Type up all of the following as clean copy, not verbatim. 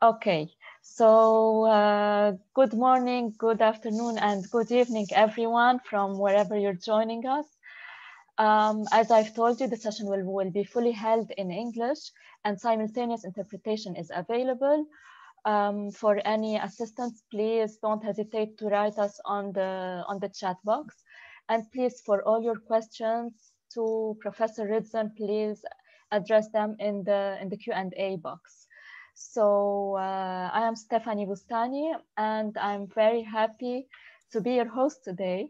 Okay, so good morning, good afternoon, and good evening, everyone, from wherever you're joining us. As I've told you, the session will be fully held in English, and simultaneous interpretation is available. For any assistance, please don't hesitate to write us on the chat box. And please, for all your questions to Professor Ritzen, please address them in the Q&A box. So I am Stephanie Boustany, and I'm very happy to be your host today.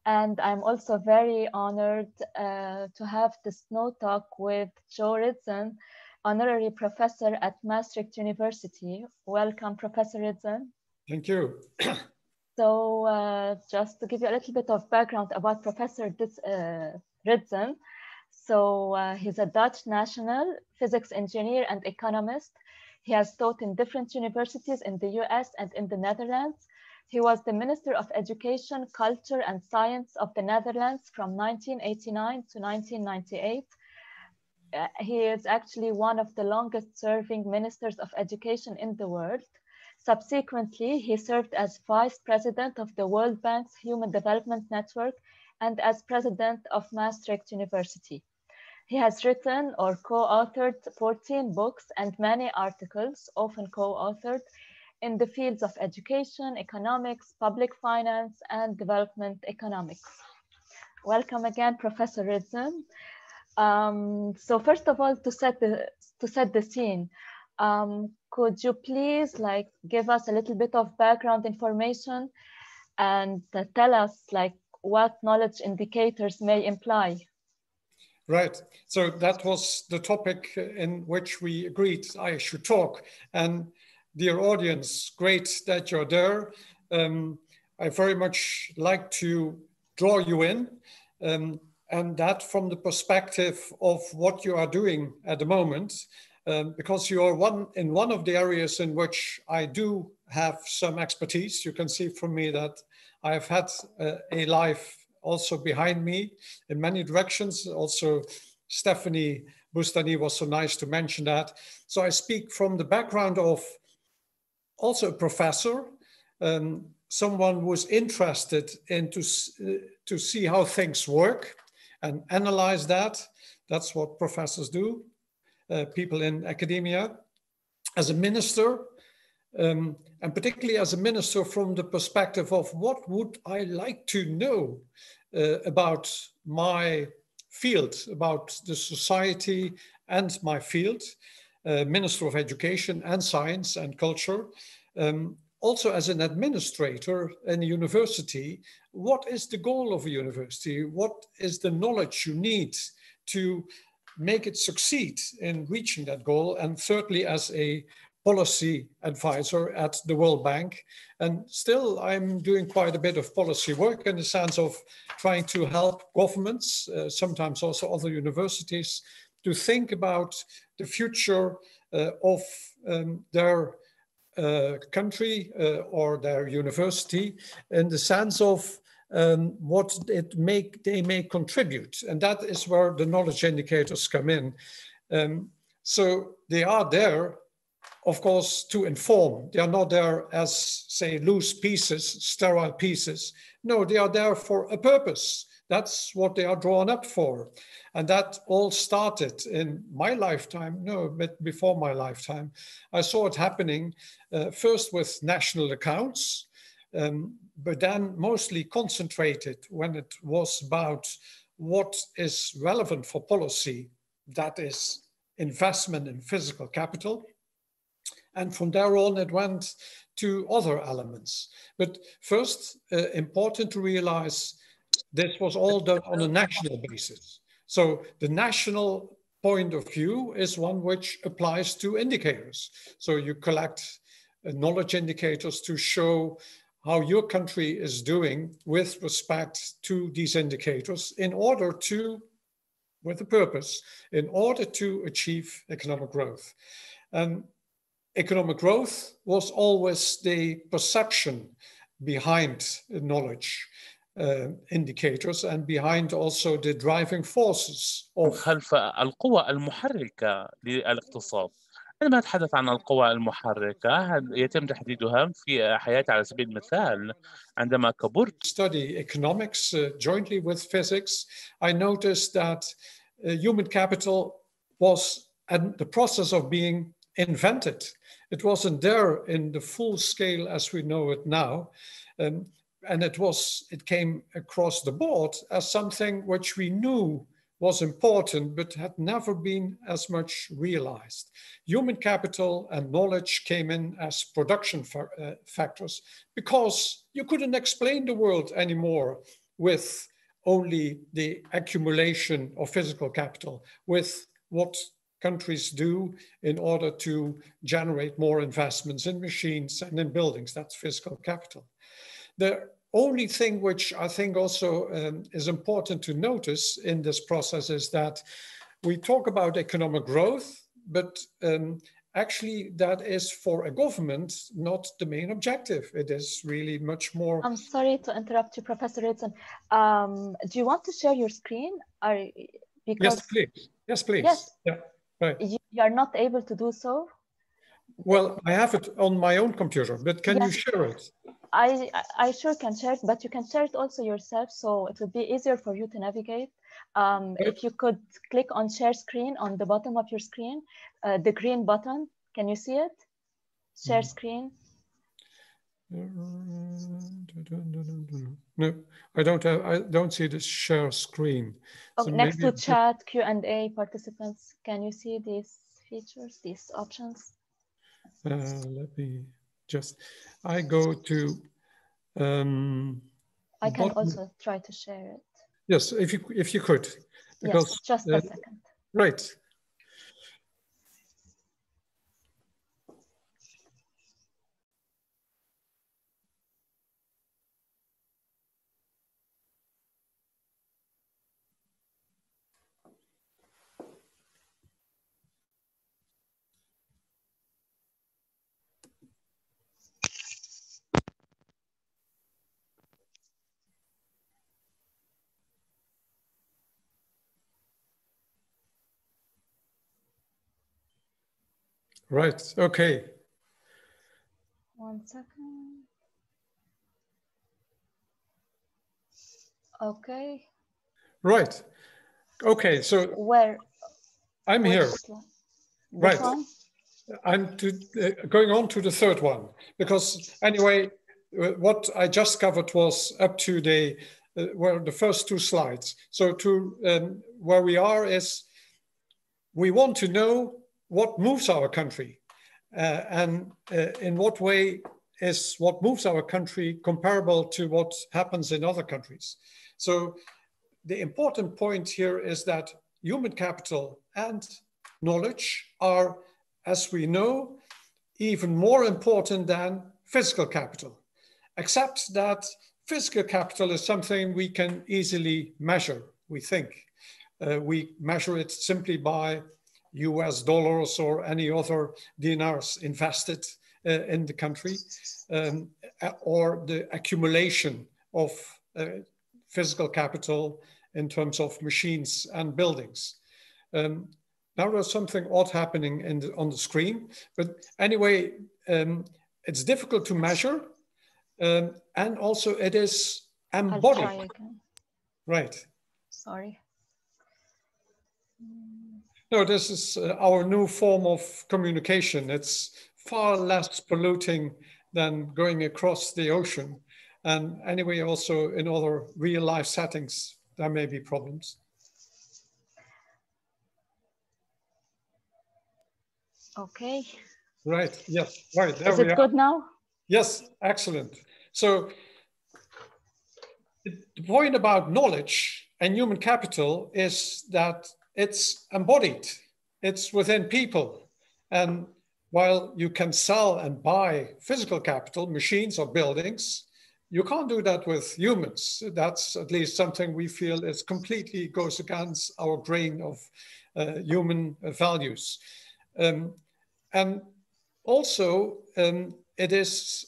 And I'm also very honored to have this KnowTalk with Jo Ritzen, Honorary Professor at Maastricht University. Welcome, Professor Ritzen. Thank you. So just to give you a little bit of background about Professor Ritzen. So he's a Dutch national, physics engineer and economist. He has taught in different universities in the US and in the Netherlands. He was the Minister of Education, Culture and Science of the Netherlands from 1989 to 1998. He is actually one of the longest serving ministers of education in the world. Subsequently, he served as Vice President of the World Bank's Human Development Network and as President of Maastricht University. He has written or co-authored 14 books and many articles, often co-authored, in the fields of education, economics, public finance, and development economics. Welcome again, Professor Ritzen. So first of all, to set the scene, could you please give us a little bit of background information and tell us what knowledge indicators may imply? Right. So that was the topic in which we agreed I should talk. And dear audience, great that you're there. I very much like to draw you in, and that from the perspective of what you are doing at the moment, because you are in one of the areas in which I do have some expertise. You can see from me that I have had a life also behind me in many directions. Also, Stephanie Boustany was so nice to mention that. So I speak from the background of also a professor, someone who is interested in to see how things work and analyze that. That's what professors do, people in academia. As a minister, and particularly as a minister from the perspective of what would I like to know about my field, about the society and my field, Minister of Education and Science and Culture. Also as an administrator in a university, what is the goal of a university? What is the knowledge you need to make it succeed in reaching that goal? And thirdly, as a policy advisor at the World Bank. And still, I'm doing quite a bit of policy work in the sense of trying to help governments, sometimes also other universities, to think about the future of their country or their university in the sense of what they may contribute. And that is where the knowledge indicators come in. So they are there, of course, to inform. They are not there as, say, loose pieces, sterile pieces. No, they are there for a purpose. That's what they are drawn up for. And that all started in my lifetime, no, but before my lifetime. I saw it happening first with national accounts, but then mostly concentrated when it was about what is relevant for policy, that is investment in physical capital. And from there on, it went to other elements. But first, important to realize this was all done on a national basis. So the national point of view is one which applies to indicators. So you collect knowledge indicators to show how your country is doing with respect to these indicators in order to, with a purpose, in order to achieve economic growth. And economic growth was always the perception behind knowledge indicators and behind also the driving forces of خلف القوى المحركة للاقتصاد. عندما نتحدث عن القوى المحركة يتم تحديدها في حياتي على سبيل المثال. عندما كبرت study economics jointly with physics, I noticed that human capital was at the process of being invented. It wasn't there in the full scale as we know it now. And it came across the board as something which we knew was important, but had never been as much realized. Human capital and knowledge came in as production factors because you couldn't explain the world anymore with only the accumulation of physical capital, with what countries do in order to generate more investments in machines and in buildings. That's physical capital. The only thing which I think also is important to notice in this process is that we talk about economic growth, but actually that is for a government not the main objective. It is really much more. I'm sorry to interrupt you, Professor Ritzen. Do you want to share your screen? Yes, please. Yes, please. Yes. Yeah, right. You are not able to do so? Well, I have it on my own computer, but can you share it? I sure can share it, but you can share it also yourself, so it would be easier for you to navigate. If you could click on share screen on the bottom of your screen, the green button, can you see it? Share screen. No, I don't see the share screen. Oh, So next to chat, Q&A, participants, can you see these features, these options? Let me just, I go to I can also try to share it. Yes, if you could, because yes, just a second. Right. Right. Okay. 1 second. Okay. Right. Okay. So where I'm here. Right. One? I'm going on to the third one because anyway, what I just covered was up to the the first two slides. So to where we are is we want to know what moves our country and in what way is what moves our country comparable to what happens in other countries. So the important point here is that human capital and knowledge are, as we know, even more important than physical capital, except that physical capital is something we can easily measure, we think. We measure it simply by US dollars or any other dinars invested in the country, or the accumulation of physical capital in terms of machines and buildings. Now there's something odd happening on the screen, but anyway, it's difficult to measure, and also it is embodied. I'll try again. Right. Sorry. No, this is our new form of communication. It's far less polluting than going across the ocean. And anyway, also in other real life settings, there may be problems. Okay. Right, yes, right, there we are. Is it good now? Yes, excellent. So the point about knowledge and human capital is that it's embodied, it's within people. And while you can sell and buy physical capital, machines or buildings, you can't do that with humans. That's at least something we feel is completely goes against our grain of human values. And also, it is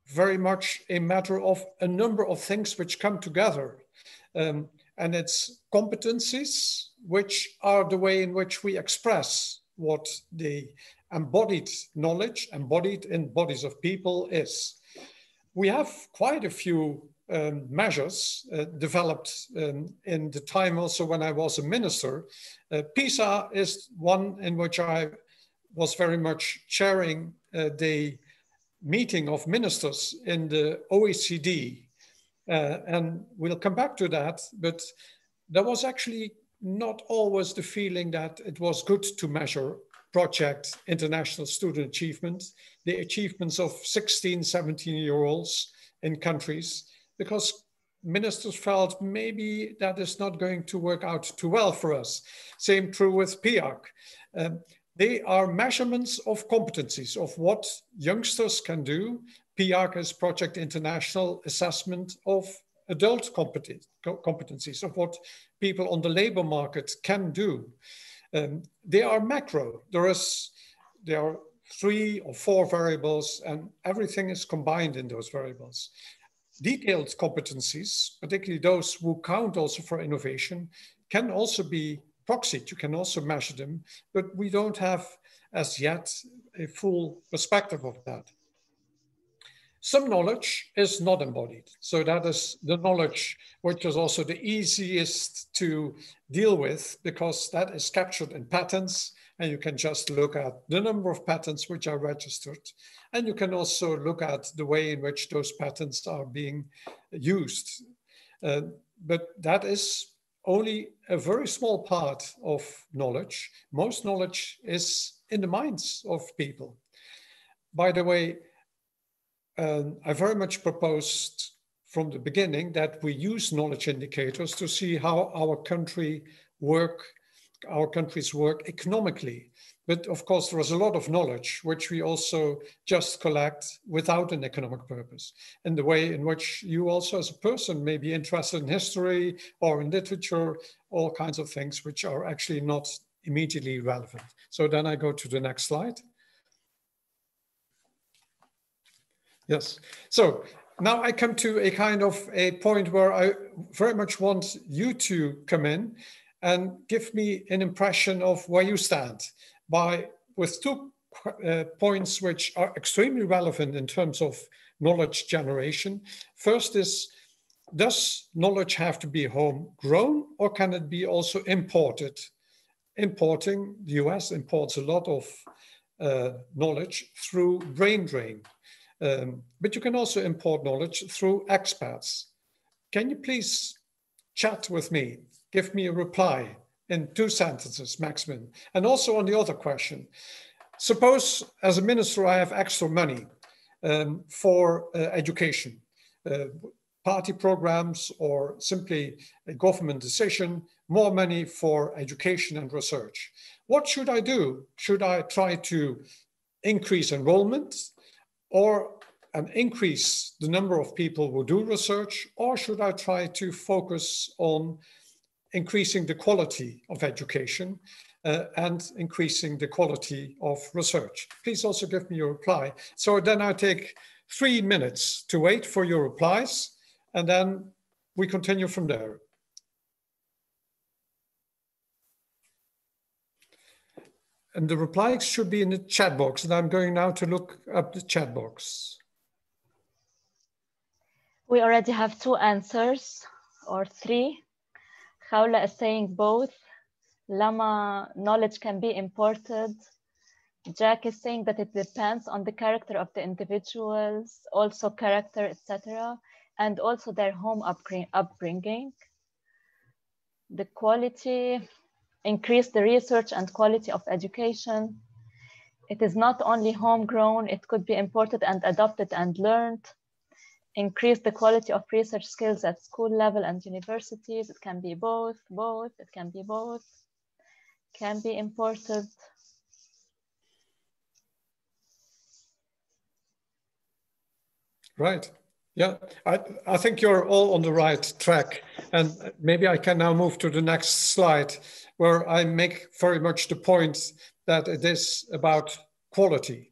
very much a matter of a number of things which come together. And it's competencies, which are the way in which we express what the embodied knowledge, embodied in bodies of people is. We have quite a few measures developed in the time also when I was a minister. PISA is one in which I was very much chairing the meeting of ministers in the OECD. And we'll come back to that, but there was actually not always the feeling that it was good to measure project international student achievement, the achievements of 16, 17-year-olds in countries, because ministers felt maybe that is not going to work out too well for us. Same true with PIAC. They are measurements of competencies, of what youngsters can do. PIAC is Project International Assessment of adult competencies, of what people on the labor market can do. They are macro. There are 3 or 4 variables, and everything is combined in those variables. Detailed competencies, particularly those who count also for innovation, can also be proxied. You can also measure them, but we don't have as yet a full perspective of that. Some knowledge is not embodied. So that is the knowledge which is also the easiest to deal with, because that is captured in patents, and you can just look at the number of patents which are registered. And you can also look at the way in which those patents are being used. But that is only a very small part of knowledge. Most knowledge is in the minds of people. By the way, I very much proposed from the beginning that we use knowledge indicators to see how our countries work economically. But of course, there is a lot of knowledge which we also just collect without an economic purpose. And the way in which you also as a person may be interested in history or in literature, all kinds of things which are actually not immediately relevant. So then I go to the next slide. Yes, so now I come to a kind of a point where I very much want you to come in and give me an impression of where you stand with 2 points which are extremely relevant in terms of knowledge generation. First is, does knowledge have to be homegrown, or can it be also imported? The US imports a lot of knowledge through brain drain. But you can also import knowledge through expats. Can you please chat with me? Give me a reply in 2 sentences maximum. And also on the other question, suppose as a minister I have extra money for education, party programs, or simply a government decision, more money for education and research. What should I do? Should I try to increase enrollment, and increase the number of people who do research, or should I try to focus on increasing the quality of education and increasing the quality of research? Please also give me your reply. So then I take 3 minutes to wait for your replies, and then we continue from there. And the replies should be in the chat box, and I'm going now to look up the chat box. We already have 2 answers, or 3. Khawla is saying both. Lama, knowledge can be imported. Jack is saying that it depends on the character of the individuals, also character, etc., and also their home upbringing. The quality, increase the research and quality of education. It is not only homegrown, it could be imported and adopted and learned. Increase the quality of research skills at school level and universities. It can be both, it can be both, can be imported. Right. Yeah, I think you're all on the right track. And maybe I can now move to the next slide, where I make very much the point that it is about quality.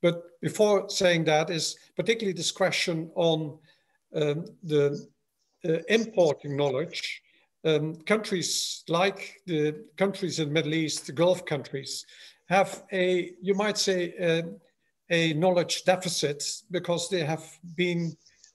But before saying that is particularly this question on the importing knowledge. Countries like the countries in the Middle East, the Gulf countries, have you might say, a knowledge deficit because they have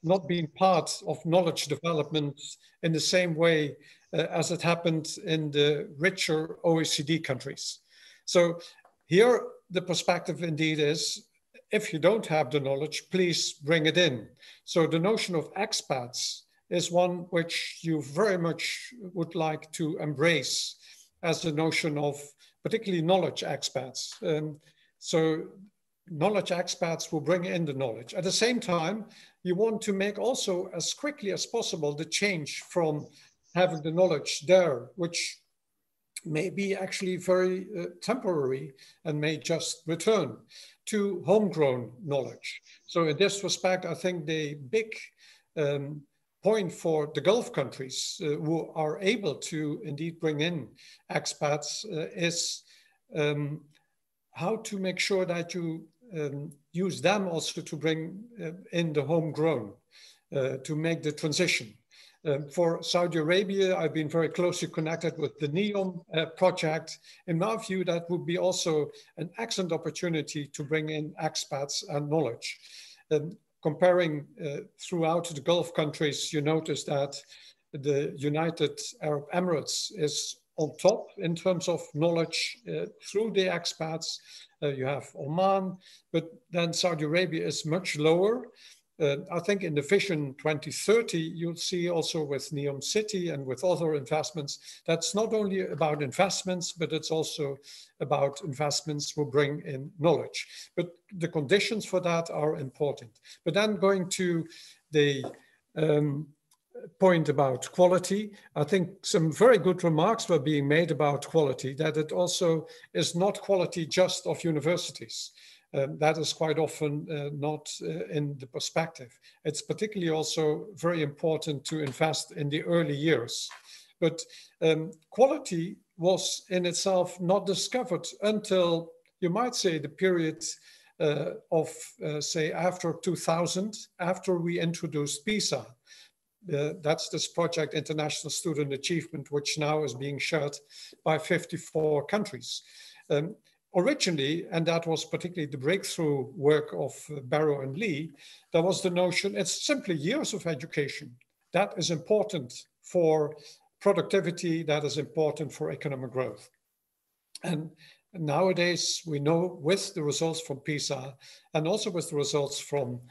not been part of knowledge development in the same way as it happened in the richer OECD countries. So here the perspective indeed is, if you don't have the knowledge, please bring it in. So the notion of expats is one which you very much would like to embrace as the notion of particularly knowledge expats. So knowledge expats will bring in the knowledge. At the same time, you want to make also as quickly as possible the change from having the knowledge there, which may be actually very temporary and may just return, to homegrown knowledge. So in this respect, I think the big point for the Gulf countries who are able to indeed bring in expats is how to make sure that you use them also to bring in the homegrown, to make the transition. For Saudi Arabia, I've been very closely connected with the NEOM project. In my view, that would be also an excellent opportunity to bring in expats and knowledge. Comparing throughout the Gulf countries, you notice that the United Arab Emirates is on top in terms of knowledge through the expats. You have Oman, but then Saudi Arabia is much lower. I think in the Vision 2030, you'll see also with Neom City and with other investments, that's not only about investments, but it's also about investments will bring in knowledge. But the conditions for that are important. But then going to the point about quality, I think some very good remarks were being made about quality, that it also is not quality just of universities. That is quite often not in the perspective. It's particularly also very important to invest in the early years. But quality was in itself not discovered until, you might say, the period of, say, after 2000, after we introduced PISA. That's this project, International Student Achievement, which now is being shared by 54 countries. Originally, and that was particularly the breakthrough work of Barrow and Lee, there was the notion it's simply years of education. That is important for productivity, that is important for economic growth. And nowadays, we know with the results from PISA and also with the results from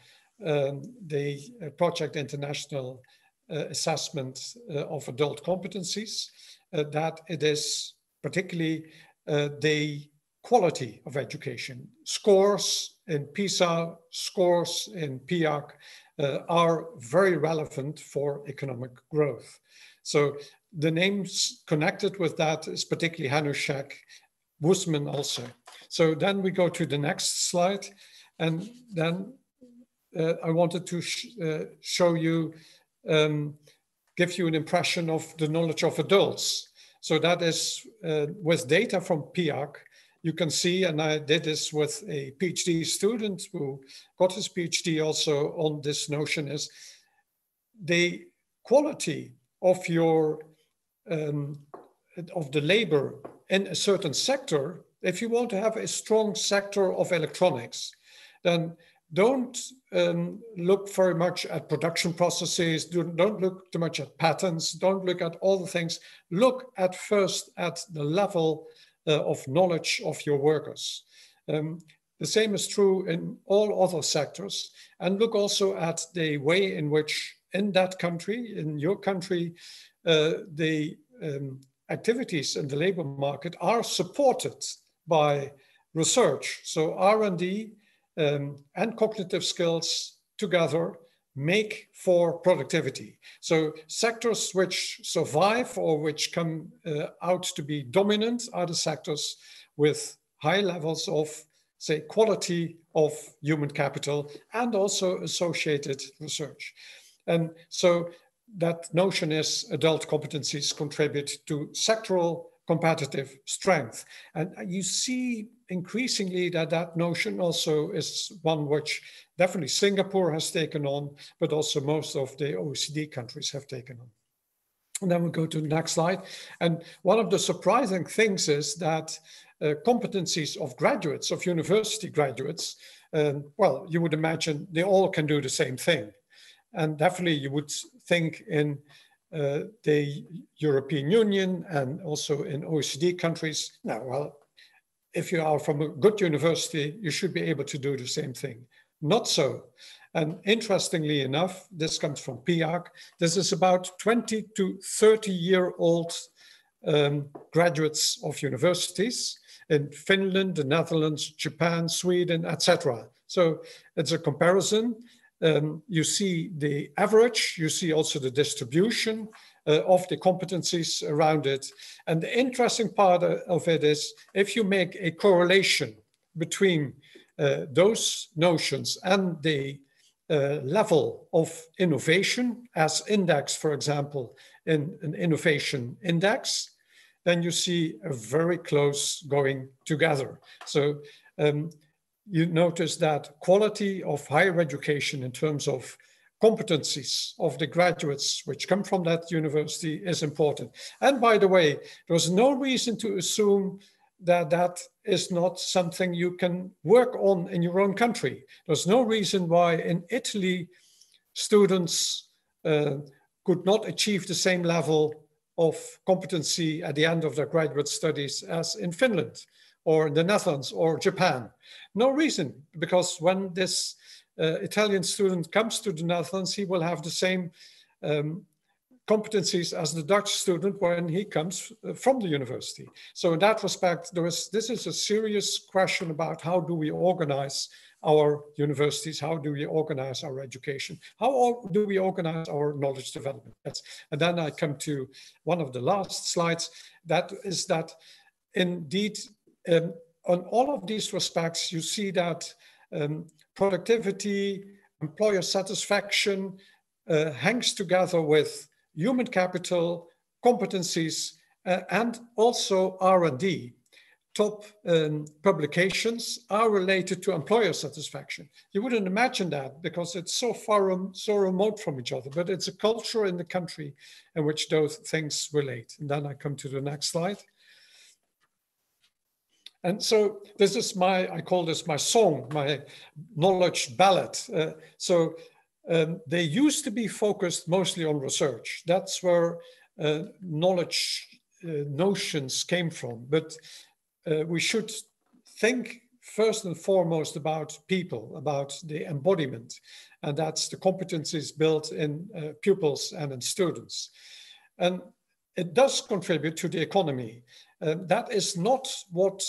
the Project International Assessment of Adult Competencies, that it is particularly the quality of education. Scores in PISA, scores in PIAC are very relevant for economic growth. So the names connected with that is particularly Hanushek, Woosman also. So then we go to the next slide. And then I wanted to show you, give you an impression of the knowledge of adults. So that is with data from PIAC. You can see, and I did this with a PhD student who got his PhD also on this notion, is the quality of your of the labor in a certain sector. If you want to have a strong sector of electronics, then don't look very much at production processes, don't look too much at patents, don't look at all the things. Look at first at the level of knowledge of your workers. The same is true in all other sectors. And look also at the way in which in that country, in your country, the activities in the labor market are supported by research. So R&D and cognitive skills together make for productivity. So sectors which survive or which come out to be dominant are the sectors with high levels of, say, quality of human capital and also associated research. And so that notion is adult competencies contribute to sectoral competitive strength. And you see increasingly that that notion also is one which definitely Singapore has taken on, but also most of the OECD countries have taken on. And then we'll go to the next slide. And one of the surprising things is that competencies of graduates, of university graduates, well, you would imagine they all can do the same thing. And definitely you would think in the European Union and also in OECD countries, now, well, if you are from a good university, you should be able to do the same thing. Not so. And interestingly enough, this comes from PIAC, this is about 20 to 30-year-old graduates of universities in Finland, the Netherlands, Japan, Sweden, etc. So it's a comparison. You see the average, you see also the distribution of the competencies around it. And the interesting part of it is if you make a correlation between those notions and the level of innovation as indexed, for example, in an innovation index, then you see a very close going together. So you notice that quality of higher education in terms of competencies of the graduates which come from that university is important. And by the way, there's no reason to assume that that is not something you can work on in your own country. There's no reason why in Italy, students could not achieve the same level of competency at the end of their graduate studies as in Finland or the Netherlands or Japan. No reason, because when this Italian student comes to the Netherlands, he will have the same competencies as the Dutch student when he comes from the university. So in that respect, this is a serious question about how do we organize our universities, how do we organize our education, how do we organize our knowledge development. And then I come to one of the last slides, that is that indeed, on all of these respects, you see that productivity, employer satisfaction hangs together with human capital, competencies, and also R&D. Top publications are related to employer satisfaction. You wouldn't imagine that because it's so remote from each other, but it's a culture in the country in which those things relate. And then I come to the next slide. And so this is I call this my song, my knowledge ballad. They used to be focused mostly on research. That's where knowledge notions came from. But we should think first and foremost about people, about the embodiment. And that's the competencies built in pupils and in students. And it does contribute to the economy. That is not what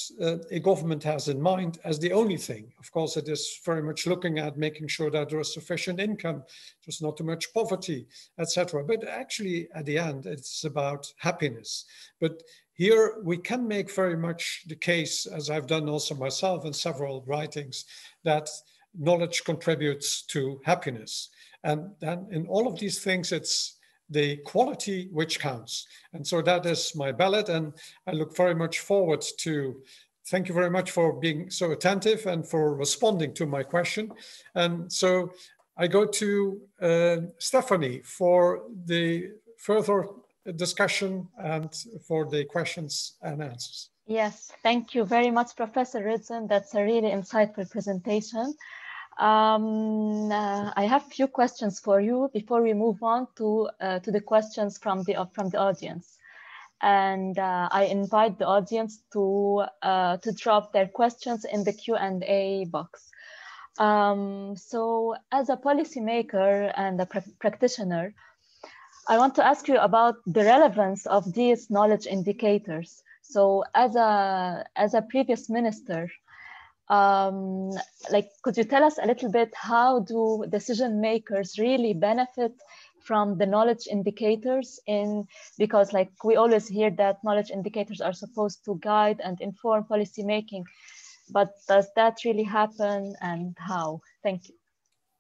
a government has in mind as the only thing. Of course, it is very much looking at making sure that there is sufficient income, there's not too much poverty, etc. But actually, at the end, it's about happiness. But here we can make very much the case, as I've done also myself in several writings, that knowledge contributes to happiness. And then in all of these things, it's the quality which counts. And so that is my ballad, and I look very much forward to, thank you very much for being so attentive and for responding to my question. And so I go to Stephanie for the further discussion and for the questions and answers. Yes, thank you very much, Professor Ritzen. That's a really insightful presentation. I have a few questions for you before we move on to the questions from the audience, and I invite the audience to drop their questions in the Q&A box. So, as a policymaker and a practitioner, I want to ask you about the relevance of these knowledge indicators. So, as a previous minister, could you tell us a little bit how do decision makers really benefit from the knowledge indicators because we always hear that knowledge indicators are supposed to guide and inform policy making, but does that really happen and how? Thank you.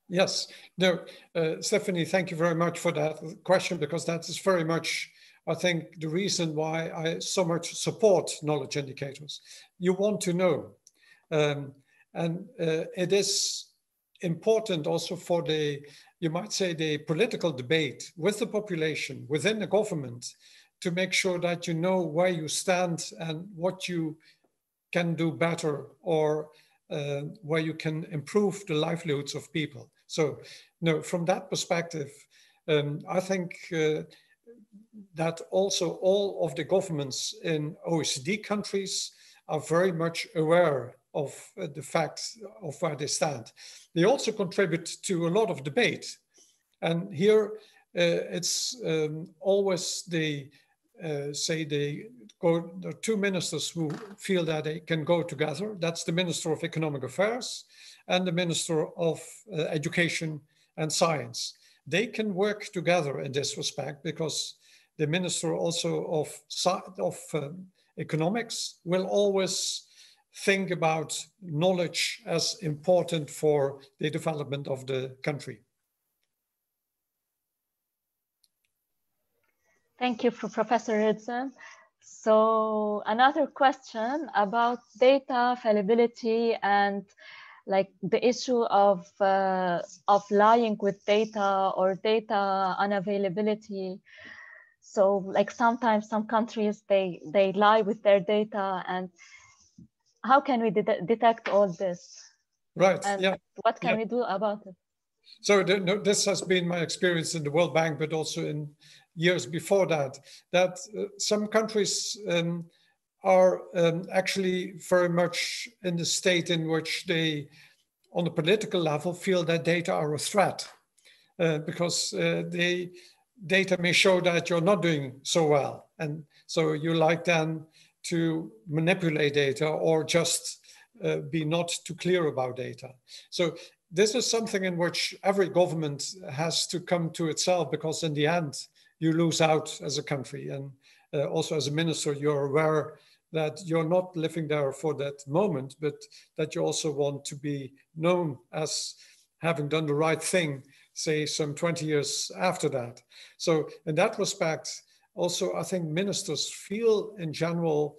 Yes, no, Stephanie, thank you very much for that question, because that is very much, I think, the reason why I so much support knowledge indicators. You want to know. It is important also for you might say, the political debate with the population, within the government, to make sure that you know where you stand and what you can do better, or where you can improve the livelihoods of people. So, no, from that perspective, I think that also all of the governments in OECD countries are very much aware of the fact of where they stand. They also contribute to a lot of debate. And here it's always the, there are two ministers who feel that they can go together. That's the Minister of Economic Affairs and the Minister of Education and Science. They can work together in this respect because the Minister also of Economics will always think about knowledge as important for the development of the country. Thank you, Professor Ritzen. So another question about data fallibility and like the issue of lying with data or data unavailability. So like sometimes some countries, they lie with their data, and how can we detect all this? Right, and yeah. What can we do about it? So this has been my experience in the World Bank, but also in years before that, some countries are actually very much in the state in which they, on the political level, feel that data are a threat because the data may show that you're not doing so well. And so you like then to manipulate data or just be not too clear about data. So this is something in which every government has to come to itself, because in the end, you lose out as a country. And also as a minister, you're aware that you're not living there for that moment, but that you also want to be known as having done the right thing, say some 20 years after that. So in that respect, also, I think ministers feel in general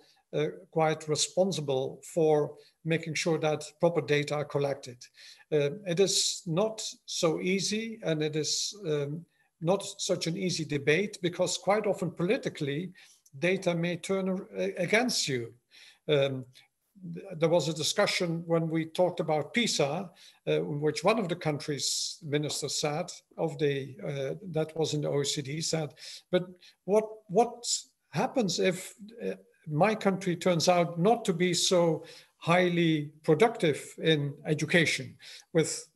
quite responsible for making sure that proper data are collected. It is not so easy, and it is not such an easy debate, because quite often politically, data may turn against you. There was a discussion when we talked about PISA, in which one of the countries' ministers said, that was in the OECD, said, but what happens if my country turns out not to be so highly productive in education with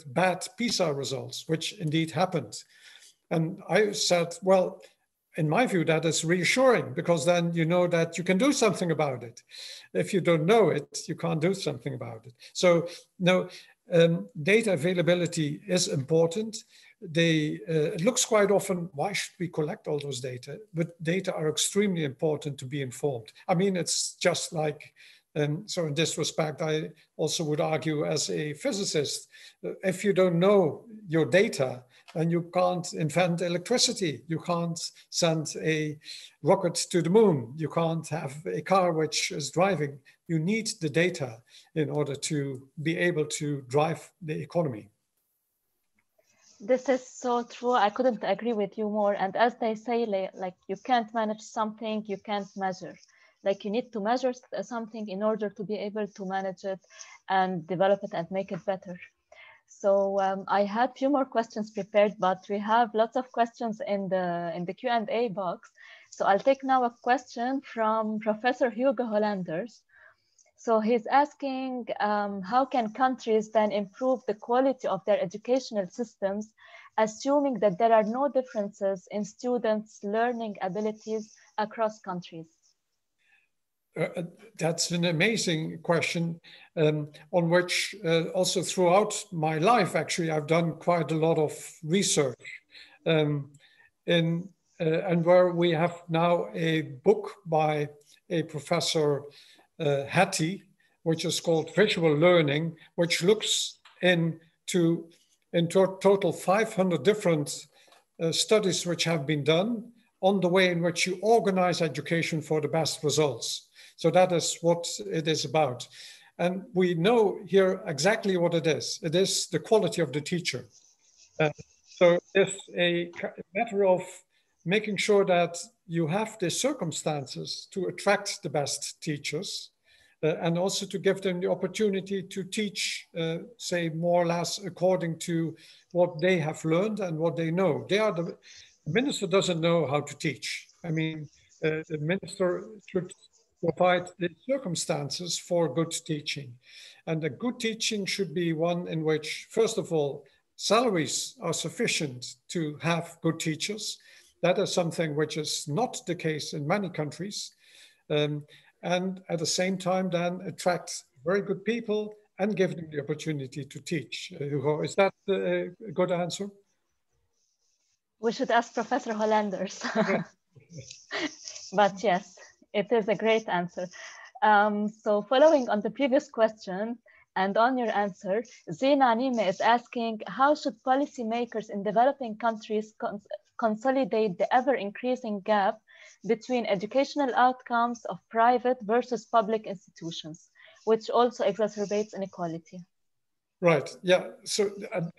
bad PISA results, which indeed happened? And I said, well, in my view, that is reassuring, because then you know that you can do something about it. If you don't know it, you can't do something about it. So no, data availability is important. It looks quite often, why should we collect all those data? But data are extremely important to be informed. I mean, it's just like, so in this respect, I also would argue as a physicist, if you don't know your data, then you can't invent electricity. You can't send a rocket to the moon. You can't have a car which is driving. You need the data in order to be able to drive the economy. This is so true. I couldn't agree with you more. And as they say, like you can't manage something you can't measure. Like you need to measure something in order to be able to manage it and develop it and make it better. So I had a few more questions prepared, but we have lots of questions in the Q&A box. So I'll take now a question from Professor Hugo Hollanders. So he's asking, how can countries then improve the quality of their educational systems, assuming that there are no differences in students' learning abilities across countries? That's an amazing question, on which also throughout my life, actually, I've done quite a lot of research and where we have now a book by a Professor Hattie, which is called Visual Learning, which looks into total 500 different studies which have been done on the way in which you organize education for the best results. So that is what it is about. And we know here exactly what it is. It is the quality of the teacher. So it's a matter of making sure that you have the circumstances to attract the best teachers, and also to give them the opportunity to teach, say, more or less according to what they have learned and what they know. The minister doesn't know how to teach. I mean, the minister should provide the circumstances for good teaching. And the good teaching should be one in which, first of all, salaries are sufficient to have good teachers. That is something which is not the case in many countries. And at the same time, then attract very good people and give them the opportunity to teach. Hugo, is that a good answer? We should ask Professor Hollanders. But yes, it is a great answer. So following on the previous question and on your answer, Zina Anime is asking, how should policymakers in developing countries consolidate the ever-increasing gap between educational outcomes of private versus public institutions, which also exacerbates inequality? Right, yeah, so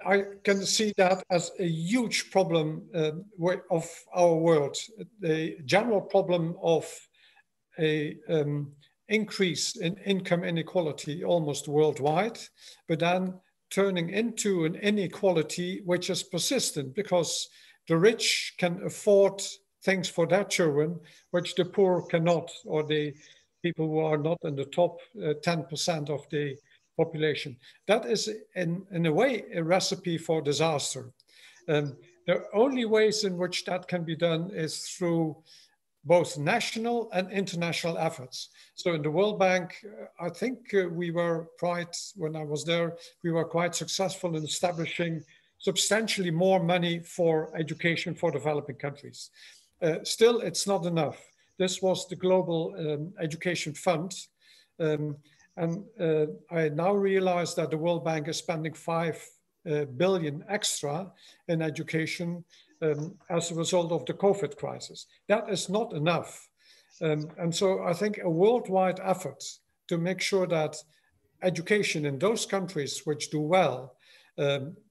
I can see that as a huge problem of our world, the general problem of a increase in income inequality almost worldwide, but then turning into an inequality which is persistent because the rich can afford things for their children, which the poor cannot, or the people who are not in the top 10% of the population. That is, in a way, a recipe for disaster. The only ways in which that can be done is through both national and international efforts. So in the World Bank, I think we were quite, when I was there, we were quite successful in establishing substantially more money for education for developing countries. Still, it's not enough. This was the Global Education Fund. And I now realize that the World Bank is spending 5 billion extra in education as a result of the COVID crisis. That is not enough. And so I think a worldwide effort to make sure that education in those countries which do well,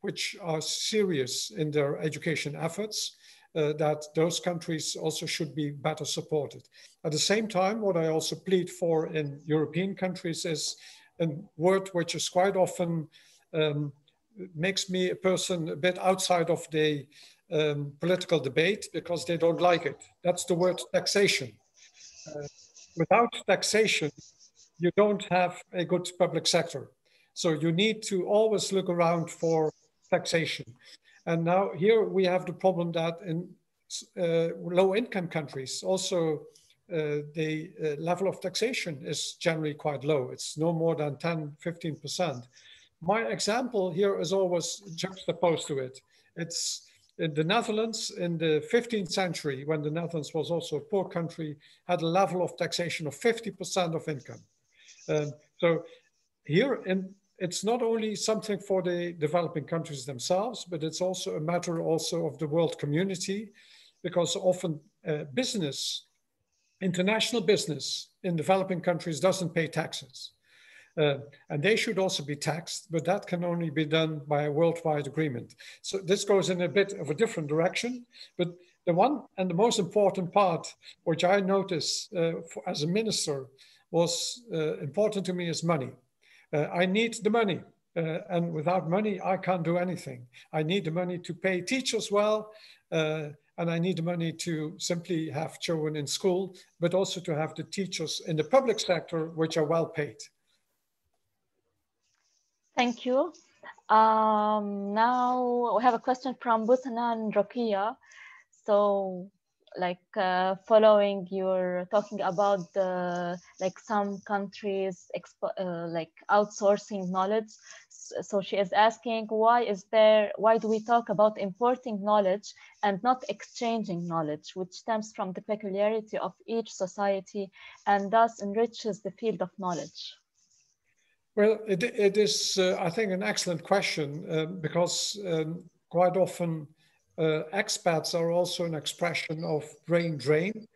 which are serious in their education efforts, that those countries also should be better supported. At the same time, what I also plead for in European countries is a word which is quite often makes me a person a bit outside of the political debate because they don't like it. That's the word taxation. Without taxation, you don't have a good public sector. So you need to always look around for taxation. And now here we have the problem that in low-income countries, also the level of taxation is generally quite low. It's no more than 10, 15%. My example here is always juxtaposed to it. It's in the Netherlands in the 15th century, when the Netherlands was also a poor country, had a level of taxation of 50% of income. So here it's not only something for the developing countries themselves, but it's also a matter also of the world community, because often international business in developing countries doesn't pay taxes. And they should also be taxed, but that can only be done by a worldwide agreement. So this goes in a bit of a different direction, but the one and the most important part, which I noticed as a minister was important to me, is money. I need the money, and without money, I can't do anything. I need the money to pay teachers well, and I need the money to simply have children in school, but also to have the teachers in the public sector, which are well paid. Thank you. Now we have a question from Busanan Rokia. So, following your talking about some countries outsourcing knowledge. So she is asking, why do we talk about importing knowledge and not exchanging knowledge, which stems from the peculiarity of each society and thus enriches the field of knowledge? Well, it is, I think, an excellent question because quite often expats are also an expression of brain drain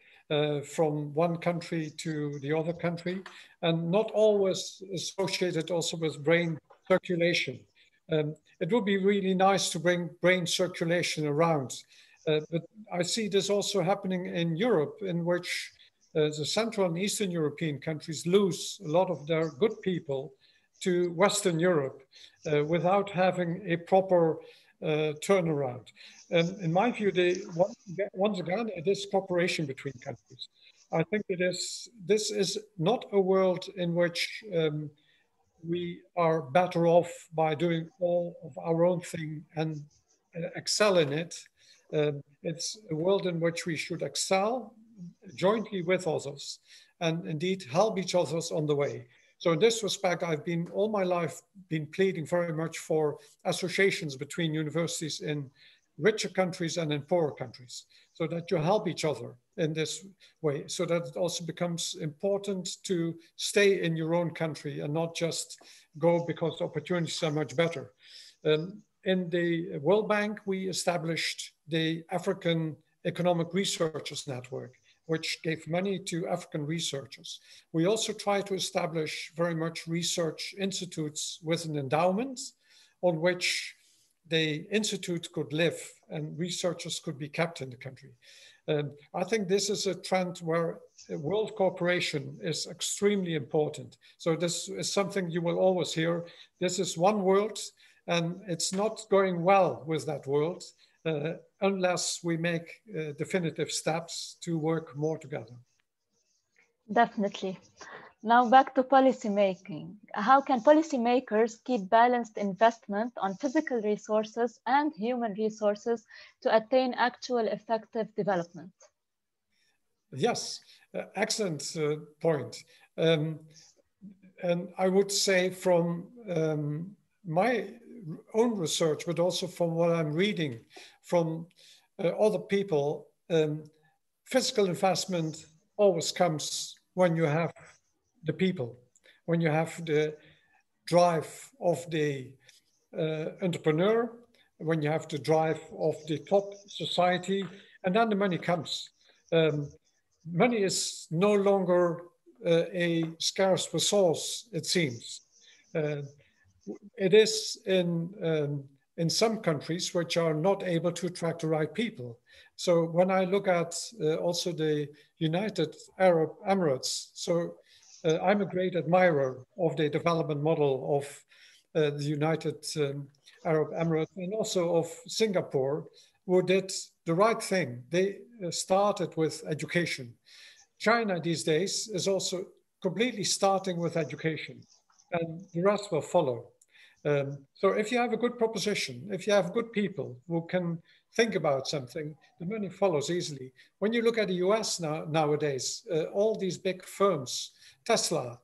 from one country to the other country, and not always associated also with brain circulation. It would be really nice to bring brain circulation around, but I see this also happening in Europe, in which the Central and Eastern European countries lose a lot of their good people to Western Europe without having a proper turnaround. And in my view, once again, it is cooperation between countries. I think this is not a world in which we are better off by doing all of our own thing and excel in it. It's a world in which we should excel jointly with others and indeed help each other on the way. So in this respect, I've been all my life been pleading very much for associations between universities in richer countries and in poorer countries, so that you help each other in this way, so that it also becomes important to stay in your own country and not just go because opportunities are much better. In the World Bank, we established the African Economic Researchers Network, which gave money to African researchers. We also try to establish very much research institutes with an endowment on which the institute could live and researchers could be kept in the country. I think this is a trend where world cooperation is extremely important. So this is something you will always hear. This is one world, and it's not going well with that world unless we make definitive steps to work more together. Definitely. Now back to policymaking. How can policymakers keep balanced investment on physical resources and human resources to attain actual effective development? Yes, excellent point. And I would say from my own research, but also from what I'm reading from other people, fiscal investment always comes when you have the people, when you have the drive of the entrepreneur, when you have the drive of the top society, and then the money comes. Money is no longer a scarce resource, it seems. It is in some countries which are not able to attract the right people. So when I look at also the United Arab Emirates, so I'm a great admirer of the development model of the United Arab Emirates and also of Singapore, who did the right thing. They started with education. China these days is also completely starting with education, and the rest will follow. So if you have a good proposition, if you have good people who can think about something, the money follows easily. When you look at the US nowadays, all these big firms, Tesla,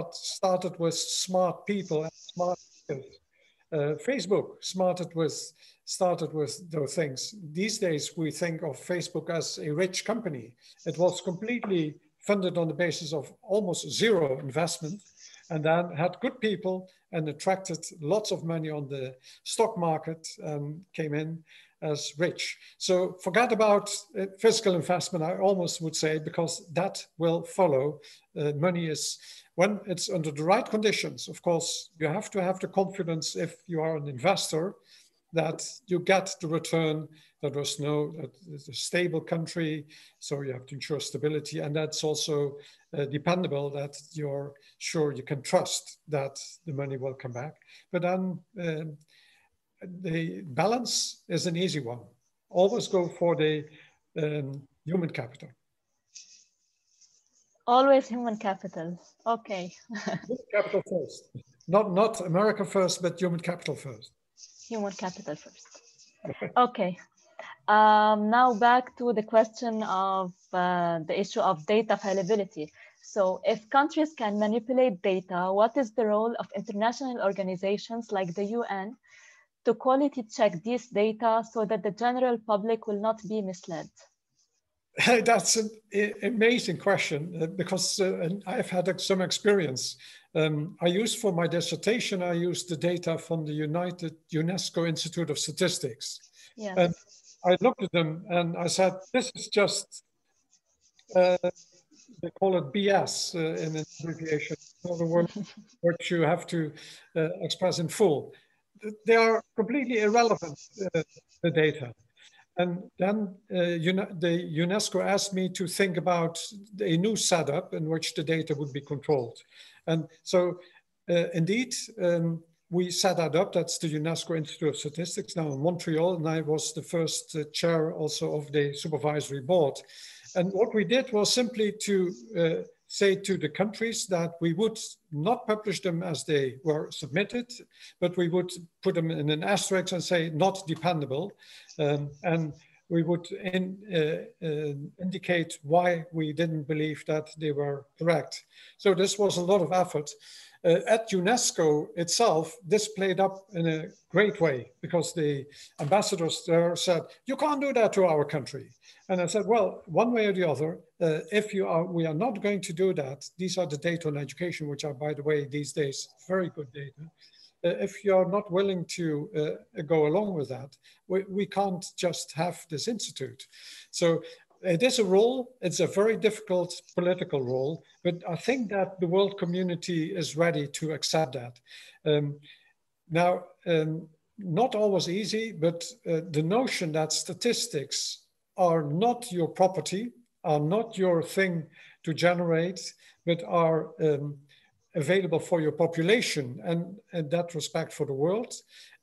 started with smart people and smart skills. Facebook started with those things. These days, we think of Facebook as a rich company. It was completely funded on the basis of almost zero investment, and then had good people and attracted lots of money on the stock market and came in as rich. So forget about fiscal investment, I almost would say, because that will follow. Money is, when it's under the right conditions, of course, you have to have the confidence if you are an investor that you get the return, that it's a stable country, so you have to ensure stability, and that's also dependable, that you're sure you can trust that the money will come back. But then the balance is an easy one. Always go for the human capital. Always human capital. Okay. Human capital first. Not America first, but human capital first. Human capital first. Okay. Now back to the question of the issue of data fallibility. So if countries can manipulate data, what is the role of international organizations like the UN to quality check these data so that the general public will not be misled? That's an amazing question because I've had some experience. I used for my dissertation, I used the data from the UNESCO Institute of Statistics. Yes. And I looked at them and I said, this is just, they call it BS in an abbreviation, not a word which you have to express in full. They are completely irrelevant, the data. And then the UNESCO asked me to think about a new setup in which the data would be controlled. And so indeed, we set that up. That's the UNESCO Institute of Statistics now in Montreal. And I was the first chair also of the supervisory board. And what we did was simply to say to the countries that we would not publish them as they were submitted, but we would put them in an asterisk and say not dependable. And we would indicate why we didn't believe that they were correct. So this was a lot of effort. At UNESCO itself, this played up in a great way because the ambassadors there said, you can't do that to our country. And I said, well, one way or the other, we are not going to do that. These are the data on education, which are, by the way, these days, very good data. If you're not willing to go along with that, we can't just have this institute. So it is a role, it's a very difficult political role, but I think that the world community is ready to accept that. Now, not always easy, but the notion that statistics are not your property, are not your thing to generate, but are available for your population and in that respect for the world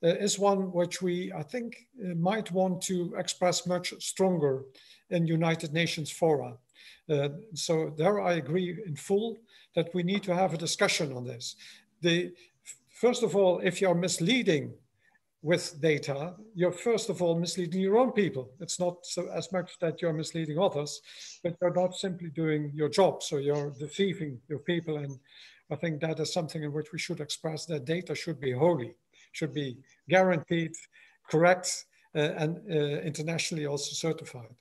is one which we, I think, might want to express much stronger in United Nations fora. So there I agree in full that we need to have a discussion on this. First of all, if you're misleading with data, you're first of all misleading your own people. It's not so as much that you're misleading others, but you're not simply doing your job. So you're deceiving your people. And I think that is something in which we should express that data should be holy, should be guaranteed, correct, and internationally also certified.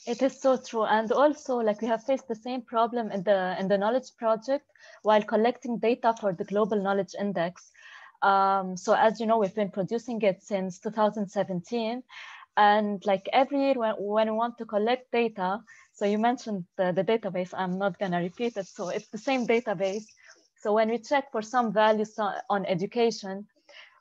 It is so true. And also, like, we have faced the same problem in the Knowledge Project while collecting data for the Global Knowledge Index. So as you know, we've been producing it since 2017. And like every year when we want to collect data, so you mentioned the database, I'm not gonna repeat it. So it's the same database. So when we check for some values on education,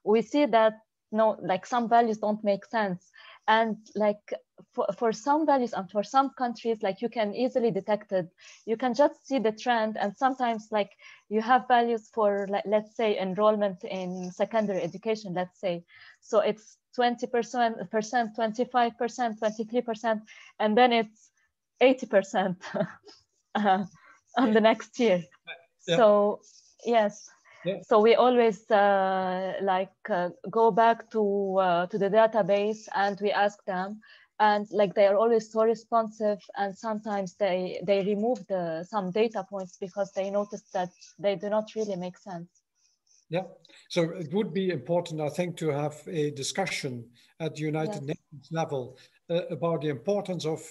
we see that no, like some values don't make sense. And like for some values and for some countries, like you can easily detect it. You can just see the trend. And sometimes like you have values for, like, let's say enrollment in secondary education, let's say. So it's 20%, 25%, 23%, and then it's 80% on the next year. Yeah. So yes. Yeah. So we always go back to the database and we ask them, and like they are always so responsive, and sometimes they remove some data points because they notice that they do not really make sense. Yeah, so it would be important, I think, to have a discussion at the United Nations level about the importance of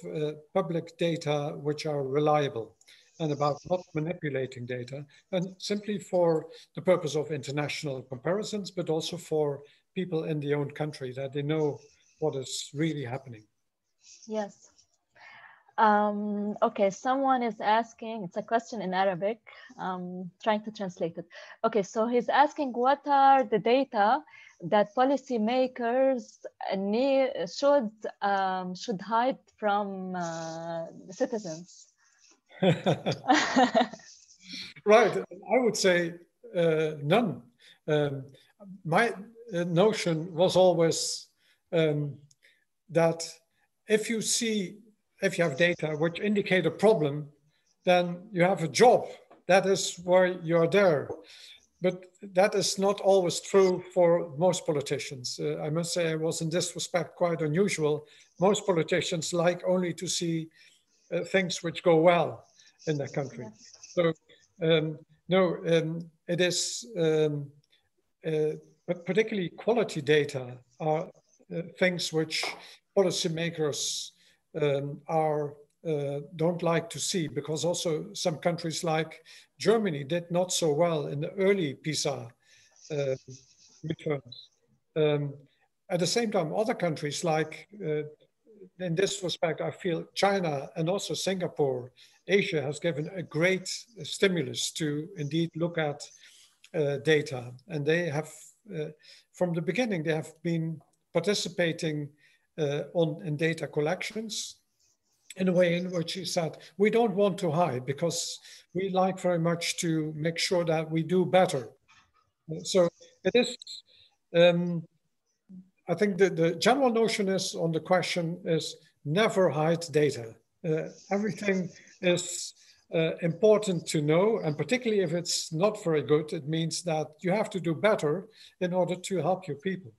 public data which are reliable, and about not manipulating data, and simply for the purpose of international comparisons, but also for people in their own country, that they know what is really happening. Yes. Okay, someone is asking, it's a question in Arabic, trying to translate it. Okay, so he's asking, what are the data that policymakers should hide from the citizens? Right, I would say none. My notion was always that if you have data which indicate a problem, then you have a job. That is why you're there. But that is not always true for most politicians. I must say I was in this respect quite unusual. Most politicians like only to see things which go well in their country. So it is, but particularly quality data are things which policymakers don't like to see, because also some countries like Germany did not so well in the early PISA returns. At the same time, other countries like, in this respect, I feel China and also Singapore, Asia has given a great stimulus to indeed look at data. And they have, from the beginning, they have been participating in data collections, in a way in which he said, we don't want to hide because we like very much to make sure that we do better. So it is, I think that the general notion is on the question is never hide data. Everything is important to know, and particularly if it's not very good, it means that you have to do better in order to help your people.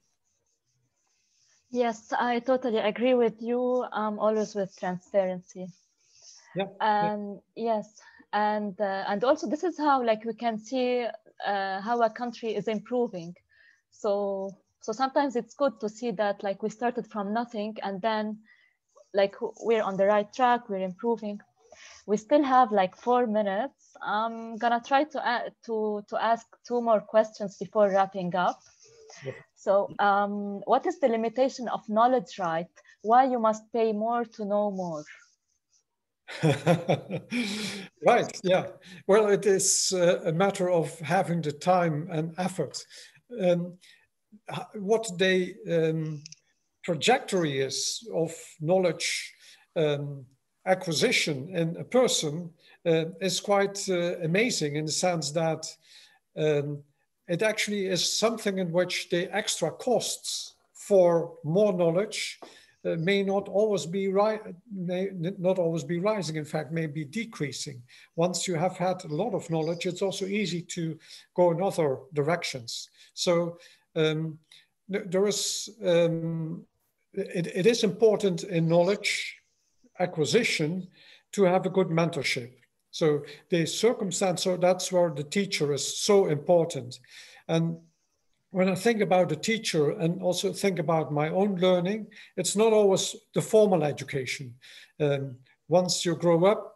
Yes, I totally agree with you. Always with transparency. Yeah. And yes, and also this is how like we can see how a country is improving. So sometimes it's good to see that like we started from nothing and then like we're on the right track, we're improving. We still have like 4 minutes. I'm gonna try to ask 2 more questions before wrapping up. Yeah. So what is the limitation of knowledge right? Why you must pay more to know more? Right, yeah. Well, it is a matter of having the time and effort. What the trajectory is of knowledge acquisition in a person is quite amazing in the sense that it actually is something in which the extra costs for more knowledge may not always be rising, in fact, may be decreasing. Once you have had a lot of knowledge, it's also easy to go in other directions. So there is, it is important in knowledge acquisition to have a good mentorship. So the circumstance, so that's where the teacher is so important. And when I think about the teacher and also think about my own learning, it's not always the formal education. Once you grow up,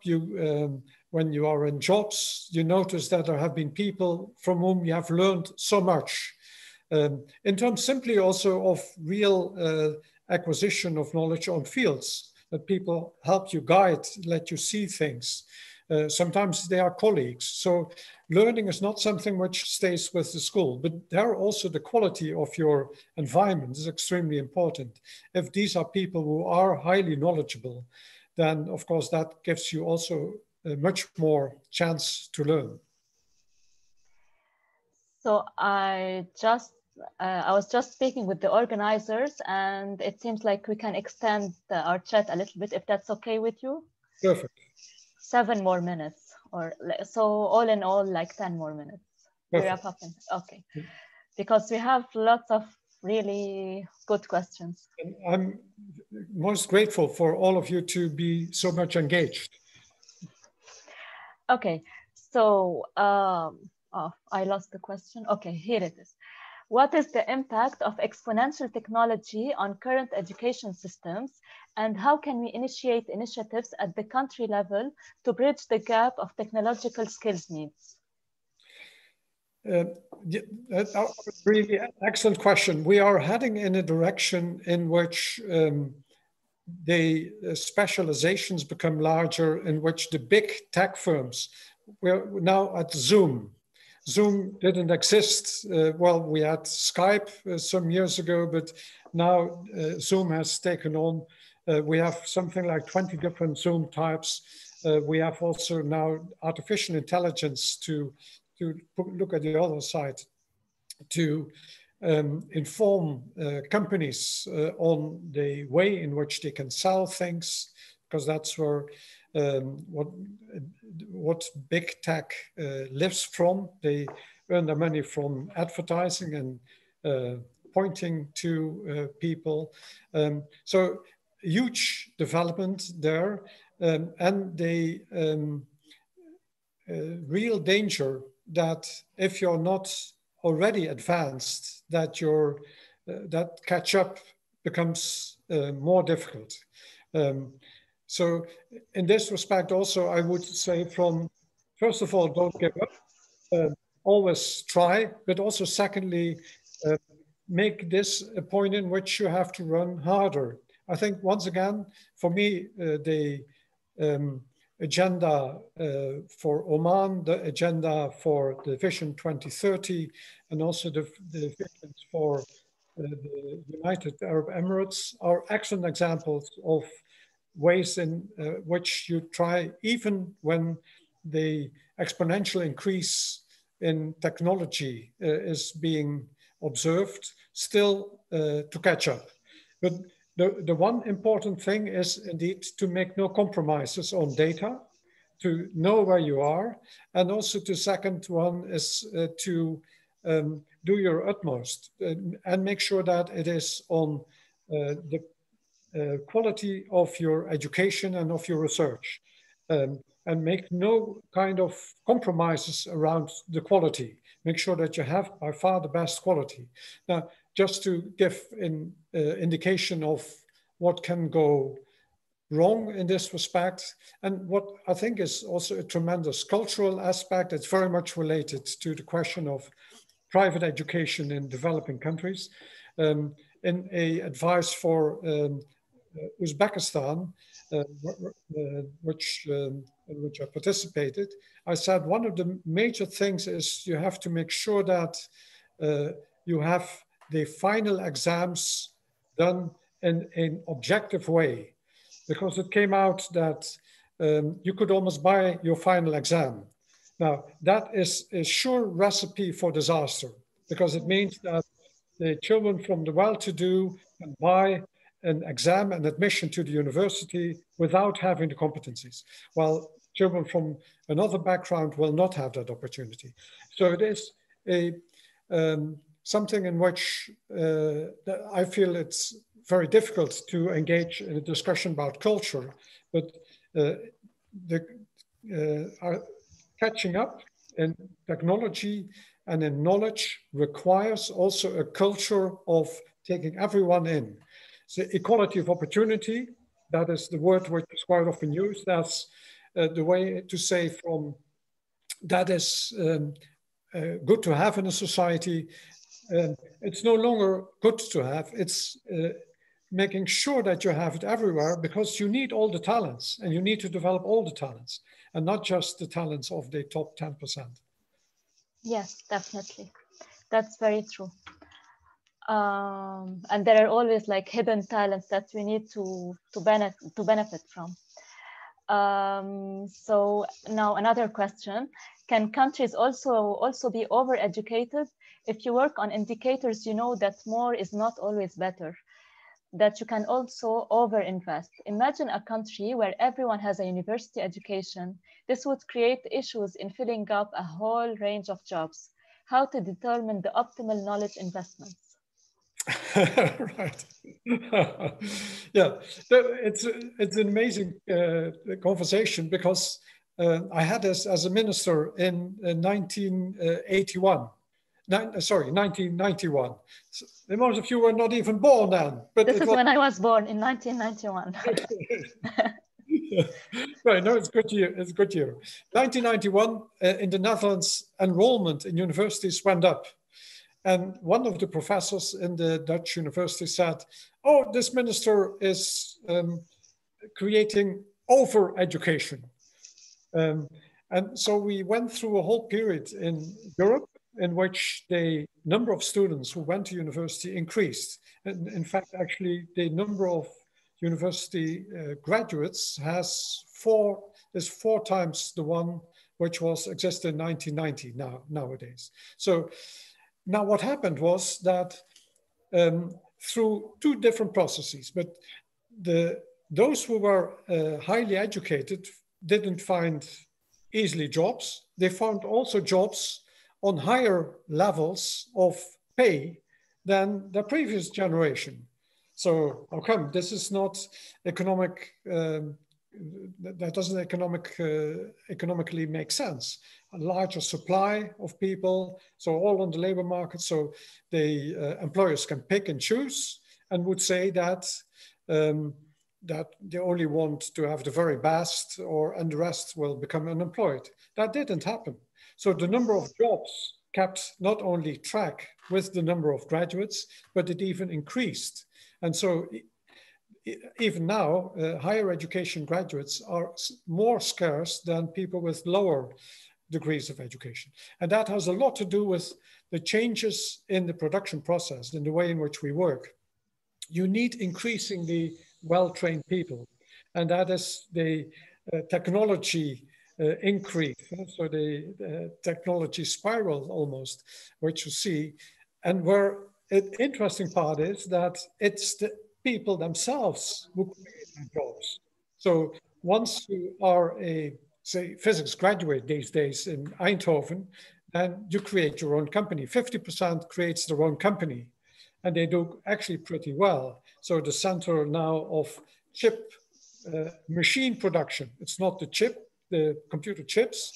when you are in jobs, you notice that there have been people from whom you have learned so much. In terms simply also of real acquisition of knowledge on fields, that people help you guide, let you see things. Sometimes they are colleagues. So learning is not something which stays with the school, but there also the quality of your environment is extremely important. If these are people who are highly knowledgeable, then of course that gives you also much more chance to learn. So I was just speaking with the organizers, and it seems like we can extend our chat a little bit, if that's okay with you. Perfect. 7 more minutes, or so all in all, like 10 more minutes. We wrap up. Okay, because we have lots of really good questions. And I'm most grateful for all of you to be so much engaged. Okay, so oh, I lost the question. Okay, here it is. What is the impact of exponential technology on current education systems, and how can we initiate initiatives at the country level to bridge the gap of technological skills needs? That's a really excellent question. We are heading in a direction in which the specializations become larger, in which the big tech firms, we're now at Zoom. Zoom didn't exist. Well, we had Skype some years ago, but now Zoom has taken on. We have something like 20 different Zoom types. We have also now artificial intelligence to look at the other side, to inform companies on the way in which they can sell things, because that's where what big tech lives from. They earn their money from advertising and pointing to people. So huge development there, and the real danger that if you're not already advanced, that your that catch up becomes more difficult. So in this respect also, I would say first of all, don't give up, always try, but also secondly, make this a point in which you have to run harder. I think once again, for me, the agenda for Oman, the agenda for the Vision 2030, and also the visions for the United Arab Emirates are excellent examples of ways in which you try, even when the exponential increase in technology is being observed, still to catch up. But the one important thing is indeed to make no compromises on data, to know where you are, and also the second one is to do your utmost and make sure that it is on the quality of your education and of your research, and make no kind of compromises around the quality. Make sure that you have by far the best quality. Now, just to give an indication of what can go wrong in this respect, and what I think is also a tremendous cultural aspect, it's very much related to the question of private education in developing countries. In a advice for Uzbekistan, in which I participated, I said one of the major things is you have to make sure that you have the final exams done in an objective way, because it came out that you could almost buy your final exam. Now, that is a sure recipe for disaster, because it means that the children from the well-to-do can buy an exam and admission to the university without having the competencies, while children from another background will not have that opportunity. So it is a something in which I feel it's very difficult to engage in a discussion about culture, but catching up in technology and in knowledge requires also a culture of taking everyone in. So equality of opportunity, that is the word which is quite often used. That's the way to say from that is good to have in a society. It's no longer good to have, it's making sure that you have it everywhere, because you need all the talents and you need to develop all the talents and not just the talents of the top 10%. Yes, definitely. That's very true. And there are always like hidden talents that we need to benefit from. So now another question: can countries also be overeducated? If you work on indicators, you know that more is not always better, that you can also overinvest. Imagine a country where everyone has a university education. This would create issues in filling up a whole range of jobs. How to determine the optimal knowledge investments? Right. Yeah, it's an amazing conversation, because I had this as a minister in 1981. 1991. So, most of you were not even born then. But this is when I was born in 1991. Right, no, it's good year. It's a good year. 1991, in the Netherlands, enrollment in universities went up. And one of the professors in the Dutch university said, oh, this minister is creating over-education. And so we went through a whole period in Europe in which the number of students who went to university increased. And in fact, actually, the number of university graduates is four times the one which was existed in 1990 nowadays. So now what happened was that through two different processes, but those who were highly educated didn't find easily jobs. They found also jobs on higher levels of pay than the previous generation. So how come this is not economic? That doesn't economically make sense. A larger supply of people, so all on the labor market, so the employers can pick and choose, and would say that that they only want to have the very best, and the rest will become unemployed. That didn't happen. So the number of jobs kept not only track with the number of graduates, but it even increased. And so even now, higher education graduates are more scarce than people with lower degrees of education. And that has a lot to do with the changes in the production process, in the way in which we work, you need increasingly well-trained people. And that is the technology increase, so the technology spiral almost, which you see. And where the interesting part is that it's the people themselves who create the jobs. So once you are a, say, physics graduate these days in Eindhoven, then you create your own company. 50% creates their own company, and they do actually pretty well. So the center now of chip machine production, it's not the chip, the computer chips,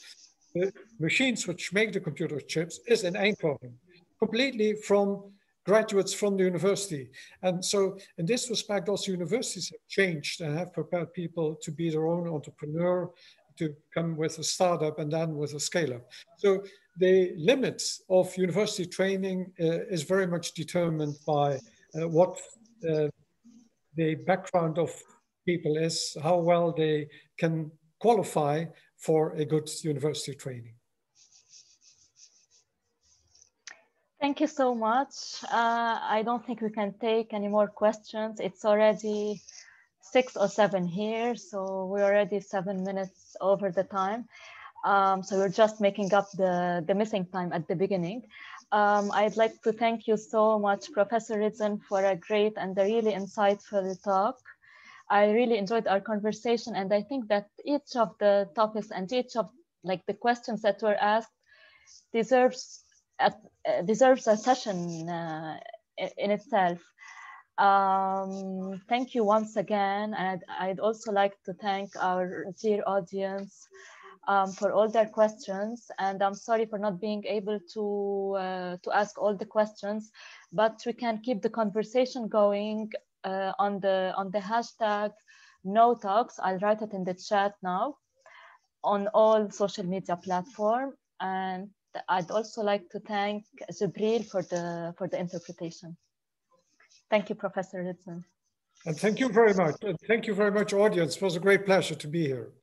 the machines which make the computer chips is in Eindhoven, completely from graduates from the university. And so in this respect, also universities have changed and have prepared people to be their own entrepreneur, to come with a startup and then with a scale-up. So the limits of university training is very much determined by what the background of people is, how well they can qualify for a good university training. Thank you so much. I don't think we can take any more questions. It's already 6 or 7 here, so we're already 7 minutes over the time. So we're just making up the missing time at the beginning. I'd like to thank you so much, Professor Ritzen, for a great and a really insightful talk. I really enjoyed our conversation, and I think that each of the topics and each of the questions that were asked deserves a session in itself. Thank you once again, and I'd also like to thank our dear audience for all their questions. And I'm sorry for not being able to ask all the questions, but we can keep the conversation going on the hashtag KnowTalks. I'll write it in the chat now on all social media platforms. And I'd also like to thank Jibril for the interpretation. Thank you, Professor Ritzen. And thank you very much. And thank you very much, audience. It was a great pleasure to be here.